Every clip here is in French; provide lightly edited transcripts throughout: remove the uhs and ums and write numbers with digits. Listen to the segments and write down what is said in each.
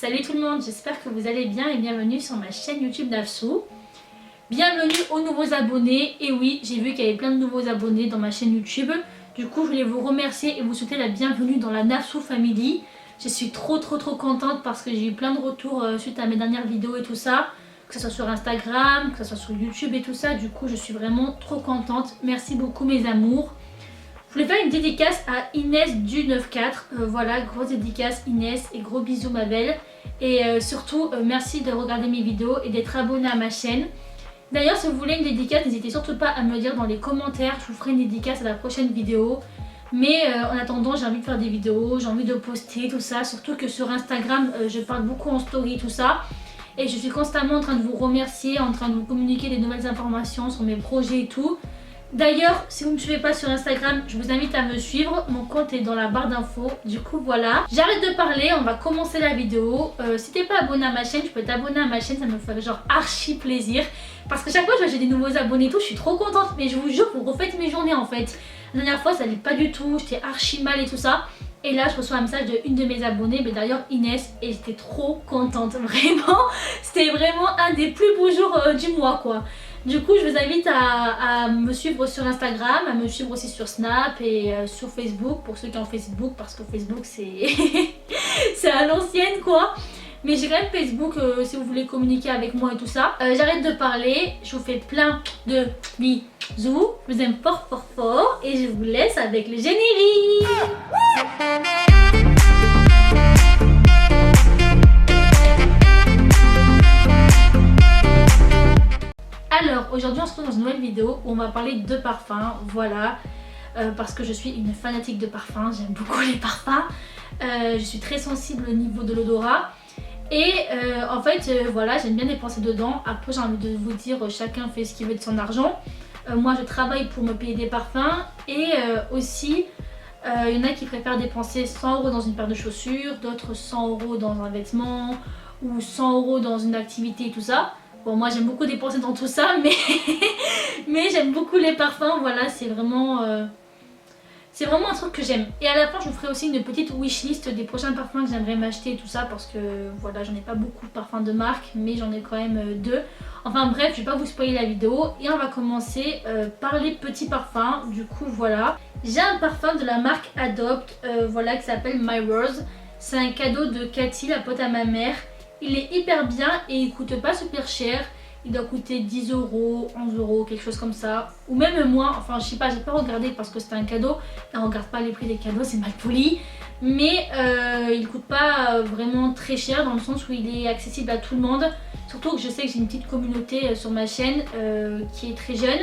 Salut tout le monde, j'espère que vous allez bien et bienvenue sur ma chaîne YouTube Nafsou. Bienvenue aux nouveaux abonnés. Et oui, j'ai vu qu'il y avait plein de nouveaux abonnés dans ma chaîne YouTube. Du coup, je voulais vous remercier et vous souhaiter la bienvenue dans la Nafsou Family. Je suis trop contente parce que j'ai eu plein de retours suite à mes dernières vidéos et tout ça. Que ce soit sur Instagram, que ce soit sur YouTube et tout ça. Du coup, je suis vraiment trop contente. Merci beaucoup mes amours. Je voulais faire une dédicace à Inès du 94. Voilà, grosse dédicace Inès et gros bisous ma belle. Et surtout, merci de regarder mes vidéos et d'être abonné à ma chaîne. D'ailleurs, si vous voulez une dédicace, n'hésitez surtout pas à me dire dans les commentaires. Je vous ferai une dédicace à la prochaine vidéo. Mais en attendant, j'ai envie de faire des vidéos, j'ai envie de poster, tout ça. Surtout que sur Instagram, je parle beaucoup en story, tout ça. Et je suis constamment en train de vous remercier, en train de vous communiquer des nouvelles informations sur mes projets et tout. D'ailleurs, si vous ne me suivez pas sur Instagram, je vous invite à me suivre. Mon compte est dans la barre d'infos. Du coup, voilà. J'arrête de parler, on va commencer la vidéo. Si t'es pas abonné à ma chaîne, tu peux t'abonner à ma chaîne. Ça me ferait genre archi plaisir. Parce que chaque fois que j'ai des nouveaux abonnés et tout, je suis trop contente. Mais je vous jure, vous refaites mes journées en fait. La dernière fois, ça allait pas du tout. J'étais archi mal et tout ça. Et là, je reçois un message d'une de mes abonnées, mais d'ailleurs Inès, et j'étais trop contente. Vraiment, c'était vraiment un des plus beaux jours du mois quoi. Du coup, je vous invite à me suivre sur Instagram, à me suivre aussi sur Snap et sur Facebook, pour ceux qui ont Facebook, parce que Facebook c'est c'est à l'ancienne quoi. Mais j'ai quand même Facebook si vous voulez communiquer avec moi et tout ça. J'arrête de parler, je vous fais plein de bisous, je vous aime fort et je vous laisse avec le générique. Alors aujourd'hui on se retrouve dans une nouvelle vidéo où on va parler de parfums, voilà, parce que je suis une fanatique de parfums, j'aime beaucoup les parfums, je suis très sensible au niveau de l'odorat et en fait voilà, j'aime bien dépenser dedans. Après j'ai envie de vous dire, chacun fait ce qu'il veut de son argent. Moi je travaille pour me payer des parfums et aussi il y en a qui préfèrent dépenser 100 € dans une paire de chaussures, d'autres 100 € dans un vêtement ou 100 € dans une activité et tout ça. Bon, moi j'aime beaucoup dépenser dans tout ça, mais j'aime beaucoup les parfums, voilà, c'est vraiment un truc que j'aime. Et à la fin, je vous ferai aussi une petite wishlist des prochains parfums que j'aimerais m'acheter et tout ça, parce que voilà, j'en ai pas beaucoup de parfums de marque, mais j'en ai quand même deux. Enfin bref, je vais pas vous spoiler la vidéo et on va commencer par les petits parfums. Du coup, voilà. J'ai un parfum de la marque Adopt, voilà, qui s'appelle My Rose. C'est un cadeau de Cathy, la pote à ma mère. Il est hyper bien et il coûte pas super cher. Il doit coûter 10 €, 11 €, quelque chose comme ça. Ou même moins, enfin je sais pas, j'ai pas regardé parce que c'était un cadeau. Et on regarde pas les prix des cadeaux, c'est mal poli. Mais il coûte pas vraiment très cher dans le sens où il est accessible à tout le monde. Surtout que je sais que j'ai une petite communauté sur ma chaîne qui est très jeune.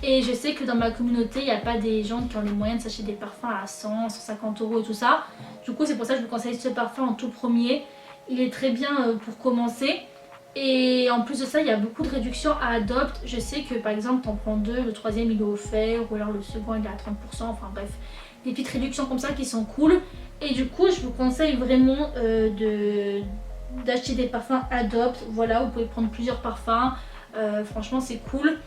Et je sais que dans ma communauté, il n'y a pas des gens qui ont les moyens de s'acheter des parfums à 100, 150 € et tout ça. Du coup c'est pour ça que je vous conseille ce parfum en tout premier. Il est très bien pour commencer. Et en plus de ça, il y a beaucoup de réductions à Adopt. Je sais que par exemple, t'en prends deux, le troisième il est offert, ou alors le second il est à 30%. Enfin bref, des petites réductions comme ça qui sont cool. Et du coup, je vous conseille vraiment d'acheter des parfums Adopt. Voilà, vous pouvez prendre plusieurs parfums. Franchement, c'est cool.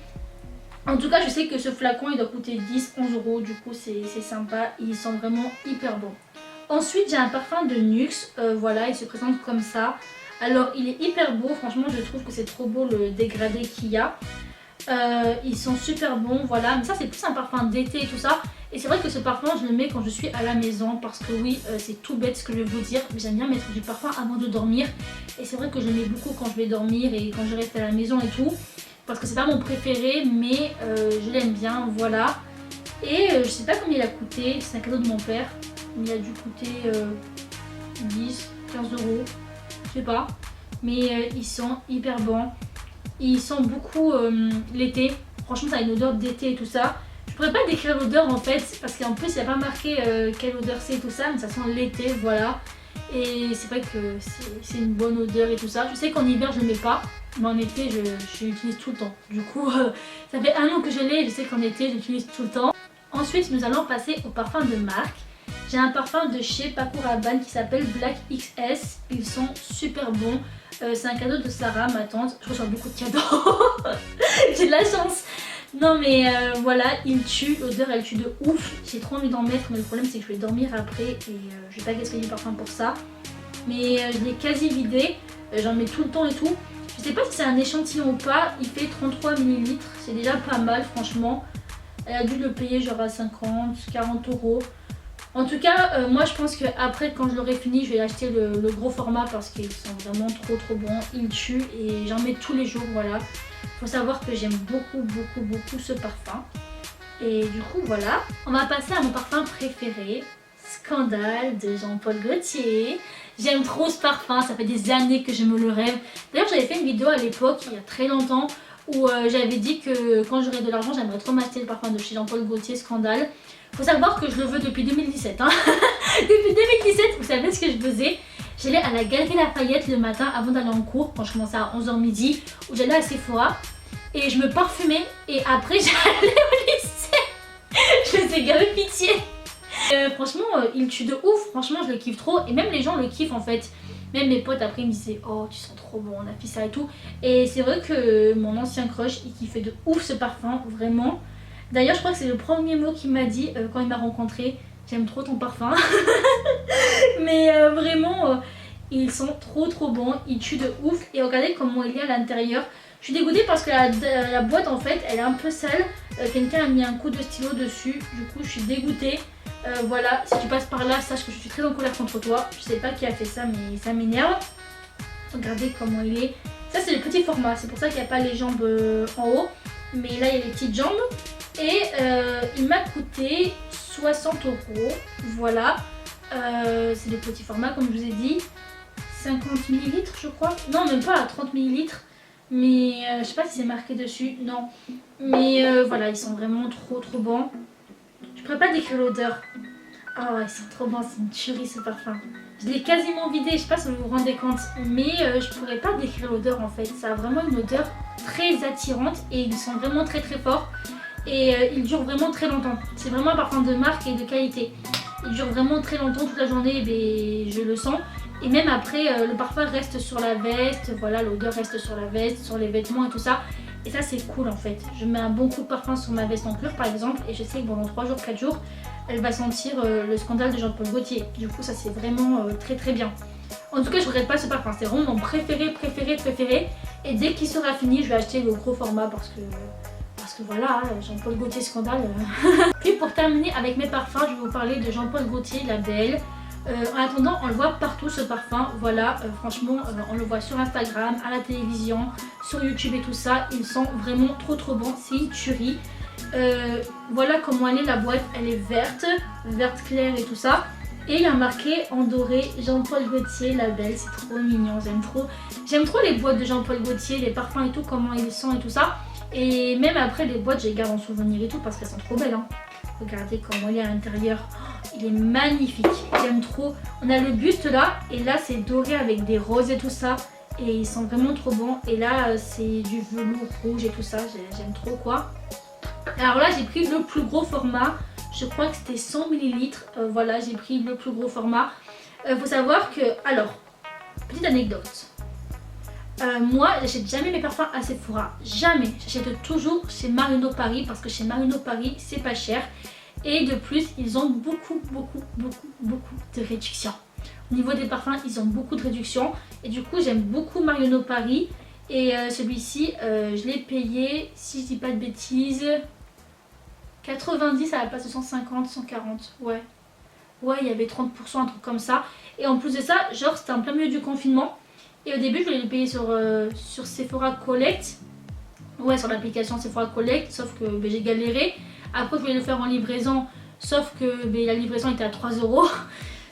En tout cas, je sais que ce flacon il doit coûter 10, 11 €. Du coup, c'est sympa. Il sent vraiment hyper bon. Ensuite, j'ai un parfum de Nuxe, voilà, il se présente comme ça. Alors, il est hyper beau, franchement, je trouve que c'est trop beau le dégradé qu'il y a. Ils sont super bons, voilà, mais ça c'est plus un parfum d'été et tout ça. Et c'est vrai que ce parfum, je le mets quand je suis à la maison parce que oui, c'est tout bête ce que je vais vous dire, mais j'aime bien mettre du parfum avant de dormir. Et c'est vrai que je le mets beaucoup quand je vais dormir et quand je reste à la maison et tout. Parce que c'est pas mon préféré, mais je l'aime bien, voilà. Et je sais pas combien il a coûté, c'est un cadeau de mon père. Il a dû coûter 10, 15 €, je sais pas. Mais ils sont hyper bons. Ils sentent beaucoup l'été. Franchement, ça a une odeur d'été et tout ça. Je pourrais pas décrire l'odeur en fait, parce qu'en plus, il n'y a pas marqué quelle odeur c'est et tout ça, mais ça sent l'été, voilà. Et c'est vrai que c'est une bonne odeur et tout ça. Je sais qu'en hiver, je ne le mets pas, mais en été, je l'utilise tout le temps. Du coup, ça fait un an que je l'ai et je sais qu'en été, je l'utilise tout le temps. Ensuite, nous allons passer au parfum de marque. J'ai un parfum de chez Paco Rabanne qui s'appelle Black XS. Ils sont super bons. C'est un cadeau de Sarah, ma tante. Je reçois beaucoup de cadeaux. J'ai de la chance. Non mais voilà, il tue. L'odeur elle tue de ouf. J'ai trop envie d'en mettre mais le problème c'est que je vais dormir après et je vais pas gaspiller du parfum pour ça. mais je l'ai quasi vidé, j'en mets tout le temps et tout. Je sais pas si c'est un échantillon ou pas, il fait 33 ml, c'est déjà pas mal franchement. Elle a dû le payer genre à 50, 40 euros. En tout cas, moi je pense qu'après quand je l'aurai fini, je vais acheter le gros format parce qu'ils sont vraiment trop bons. Ils tuent et j'en mets tous les jours, voilà. Faut savoir que j'aime beaucoup ce parfum. Et du coup voilà, on va passer à mon parfum préféré, Scandale de Jean-Paul Gaultier. J'aime trop ce parfum, ça fait des années que je me le rêve. D'ailleurs j'avais fait une vidéo à l'époque, il y a très longtemps, où j'avais dit que quand j'aurais de l'argent, j'aimerais trop m'acheter le parfum de chez Jean-Paul Gaultier, Scandale. Faut savoir que je le veux depuis 2017. Hein. Depuis 2017, vous savez ce que je faisais? J'allais à la Galerie Lafayette le matin avant d'aller en cours, quand je commençais à 11h midi, où j'allais à Sephora. Et je me parfumais et après j'allais au lycée. Je faisais grave pitié. Franchement, il tue de ouf. Franchement, je le kiffe trop. Et même les gens le kiffent en fait. Même mes potes après ils me disaient oh tu sens trop bon, on a fait ça et tout. Et c'est vrai que mon ancien crush il kiffait de ouf ce parfum, vraiment. D'ailleurs je crois que c'est le premier mot qu'il m'a dit quand il m'a rencontré. J'aime trop ton parfum. Mais vraiment ils sont trop bons, ils tuent de ouf. Et regardez comment il est à l'intérieur. Je suis dégoûtée parce que la boîte en fait elle est un peu sale. Quelqu'un a mis un coup de stylo dessus. Du coup je suis dégoûtée. Voilà, si tu passes par là, sache que je suis très en colère contre toi. Je sais pas qui a fait ça, mais ça m'énerve. Regardez comment il est. Ça, c'est le petit format, c'est pour ça qu'il n'y a pas les jambes en haut. Mais là, il y a les petites jambes. Et il m'a coûté 60 €. Voilà. C'est le petit format, comme je vous ai dit. 50 ml, je crois. Non, même pas à 30 ml. Mais je sais pas si c'est marqué dessus. Non. Mais voilà, ils sont vraiment trop bons. Je pourrais pas décrire l'odeur. Ah ouais, c'est trop bon, c'est une tuerie ce parfum. Je l'ai quasiment vidé, je sais pas si vous vous rendez compte, mais je pourrais pas décrire l'odeur en fait. Ça a vraiment une odeur très attirante et ils sont vraiment très forts. Et ils durent vraiment très longtemps. C'est vraiment un parfum de marque et de qualité. Il dure vraiment très longtemps, toute la journée, et je le sens. Et même après, le parfum reste sur la veste, voilà, l'odeur reste sur la veste, sur les vêtements et tout ça. Et ça c'est cool en fait. Je mets un bon coup de parfum sur ma veste en cuir par exemple et je sais que pendant 3 jours, 4 jours, elle va sentir le Scandale de Jean-Paul Gaultier. Du coup ça c'est vraiment très bien. En tout cas je regrette pas ce parfum, c'est vraiment mon préféré. Et dès qu'il sera fini je vais acheter le gros format parce que voilà, Jean-Paul Gaultier Scandale. Puis pour terminer avec mes parfums, je vais vous parler de Jean-Paul Gaultier, la BL. En attendant, on le voit partout ce parfum, voilà, franchement, on le voit sur Instagram, à la télévision, sur YouTube et tout ça. Ils sont vraiment trop bons, c'est une tuerie. Voilà comment elle est la boîte, elle est verte claire et tout ça. Et il y a marqué en doré Jean-Paul Gaultier, la belle, c'est trop mignon, j'aime trop les boîtes de Jean-Paul Gaultier, les parfums et tout, comment ils sont et tout ça. Et même après les boîtes, je les garde en souvenir et tout parce qu'elles sont trop belles. Hein. Regardez comment il est à l'intérieur. Il est magnifique, j'aime trop. On a le buste là et là c'est doré avec des roses et tout ça. Et ils sont vraiment trop bons. Et là c'est du velours rouge et tout ça, j'aime trop quoi. Alors là j'ai pris le plus gros format. Je crois que c'était 100 ml. Voilà, j'ai pris le plus gros format. Faut savoir que, alors, petite anecdote. Moi, j'achète jamais mes parfums à Sephora. Jamais. J'achète toujours chez Marino Paris parce que chez Marino Paris, c'est pas cher. Et de plus, ils ont beaucoup de réductions. Au niveau des parfums, ils ont beaucoup de réductions. Et du coup, j'aime beaucoup Marino Paris. Et celui-ci, je l'ai payé, si je dis pas de bêtises, 90 à la place de 150, 140. Ouais, il y avait 30%, un truc comme ça. Et en plus de ça, genre, c'était en plein milieu du confinement. Et au début, je voulais le payer sur Sephora Collect. Ouais, sur l'application Sephora Collect. Sauf que j'ai galéré. Après, je voulais le faire en livraison. Sauf que la livraison était à 3 €.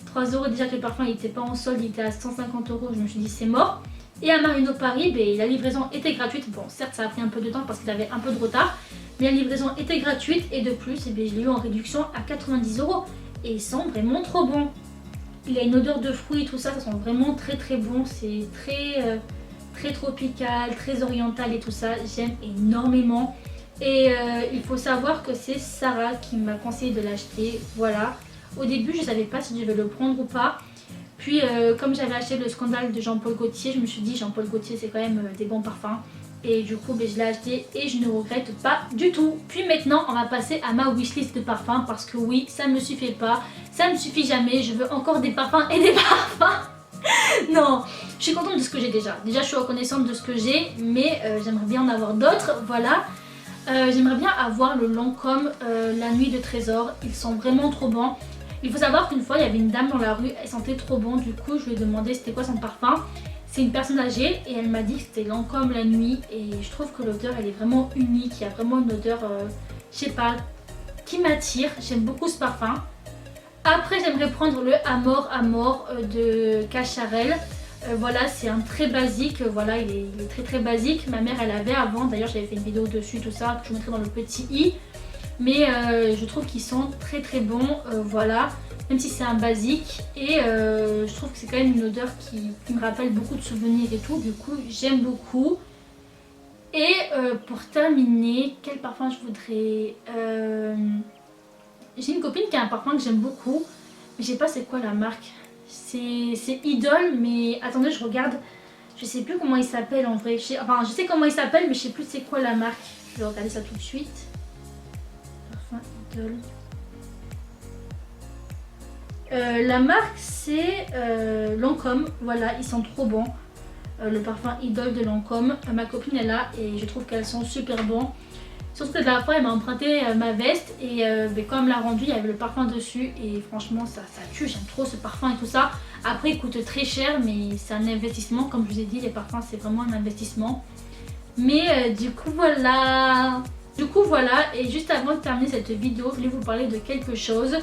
3 € déjà que le parfum n'était pas en solde, il était à 150 €. Je me suis dit, c'est mort. Et à Marino Paris, la livraison était gratuite. Bon, certes, ça a pris un peu de temps parce qu'ils avaient un peu de retard. Mais la livraison était gratuite. Et de plus, je l'ai eu en réduction à 90 €. Et ils sont vraiment trop bons. Il a une odeur de fruits et tout ça, ça sent vraiment très bon. C'est très tropical, très oriental et tout ça. J'aime énormément. Et il faut savoir que c'est Sarah qui m'a conseillé de l'acheter. Voilà. Au début, je savais pas si je devais le prendre ou pas. Puis comme j'avais acheté le Scandale de Jean-Paul Gaultier, je me suis dit Jean-Paul Gaultier c'est quand même des bons parfums. Et du coup je l'ai acheté et je ne regrette pas du tout. Puis maintenant on va passer à ma wishlist de parfums parce que oui, ça ne me suffit pas, ça ne me suffit jamais, je veux encore des parfums et des parfums. Non, je suis contente de ce que j'ai déjà. Déjà, je suis reconnaissante de ce que j'ai, mais j'aimerais bien en avoir d'autres. Voilà. J'aimerais bien avoir le Lancôme La Nuit de Trésor. Ils sont vraiment trop bons. Il faut savoir qu'une fois, il y avait une dame dans la rue, elle sentait trop bon. Du coup, je lui ai demandé c'était quoi son parfum. C'est une personne âgée et elle m'a dit que c'était Lancôme La Nuit. Et je trouve que l'odeur, elle est vraiment unique. Il y a vraiment une odeur, je sais pas, qui m'attire. J'aime beaucoup ce parfum. Après, j'aimerais prendre le Amor Amor de Cacharel. Voilà, c'est un très basique, voilà, il est très très basique. Ma mère elle avait avant, d'ailleurs j'avais fait une vidéo dessus, tout ça, que je vous mettrai dans le petit i. Mais je trouve qu'ils sont très très bons, voilà, même si c'est un basique. Et je trouve que c'est quand même une odeur qui me rappelle beaucoup de souvenirs et tout, du coup j'aime beaucoup. Et pour terminer, quel parfum je voudrais j'ai une copine qui a un parfum que j'aime beaucoup, mais je sais pas c'est quoi la marque. C'est Idol, mais attendez, je regarde. Je sais plus comment il s'appelle en vrai. Enfin, je sais comment il s'appelle, mais je sais plus c'est quoi la marque. Je vais regarder ça tout de suite. Parfum Idol. La marque c'est Lancôme. Voilà, ils sont trop bons. Le parfum Idol de Lancôme. Ma copine est là et je trouve qu'elles sont super bons. Surtout que la dernière fois elle m'a emprunté ma veste et quand elle me l'a rendu il y avait le parfum dessus et franchement ça tue, j'aime trop ce parfum et tout ça. Après il coûte très cher mais c'est un investissement, comme je vous ai dit les parfums c'est vraiment un investissement. Mais du coup voilà. Et juste avant de terminer cette vidéo je voulais vous parler de quelque chose.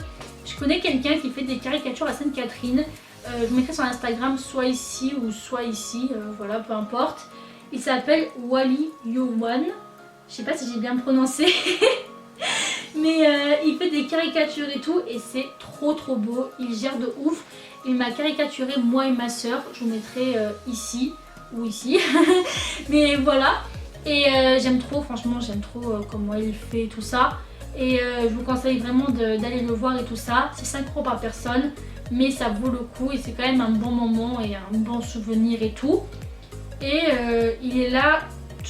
Je connais quelqu'un qui fait des caricatures à Sainte-Catherine. Je vous mettrai sur Instagram soit ici ou soit ici, voilà peu importe. Il s'appelle Wally Yowan. Je sais pas si j'ai bien prononcé. Mais il fait des caricatures et tout et c'est trop trop beau. Il gère de ouf. Il m'a caricaturé moi et ma soeur. Je vous mettrai ici ou ici. Mais voilà. Et j'aime trop, franchement j'aime trop comment il fait tout ça. Et je vous conseille vraiment d'aller le voir et tout ça. C'est 5 € par personne. Mais ça vaut le coup et c'est quand même un bon moment et un bon souvenir et tout. Et il est là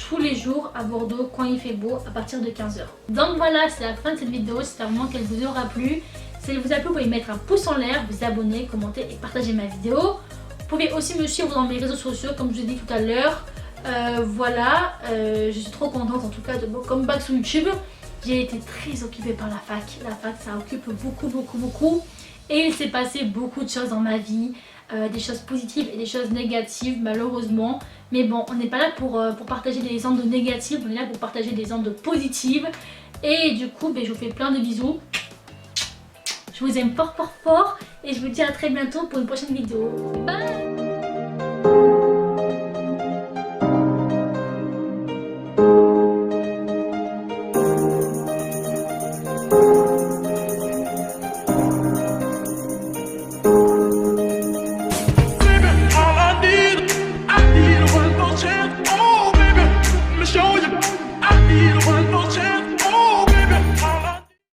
tous les jours à Bordeaux quand il fait beau à partir de 15 h. Donc voilà, c'est la fin de cette vidéo, j'espère vraiment qu'elle vous aura plu. Si elle vous a plu, vous pouvez mettre un pouce en l'air, vous abonner, commenter et partager ma vidéo. Vous pouvez aussi me suivre dans mes réseaux sociaux comme je vous ai dit tout à l'heure. Voilà, je suis trop contente en tout cas de mon comeback sur YouTube. J'ai été très occupée par la fac. La fac ça occupe beaucoup. Et il s'est passé beaucoup de choses dans ma vie. Des choses positives et des choses négatives malheureusement, mais bon on n'est pas là pour partager des ondes négatives, on est là pour partager des ondes positives. Et du coup je vous fais plein de bisous, je vous aime fort et je vous dis à très bientôt pour une prochaine vidéo. Bye.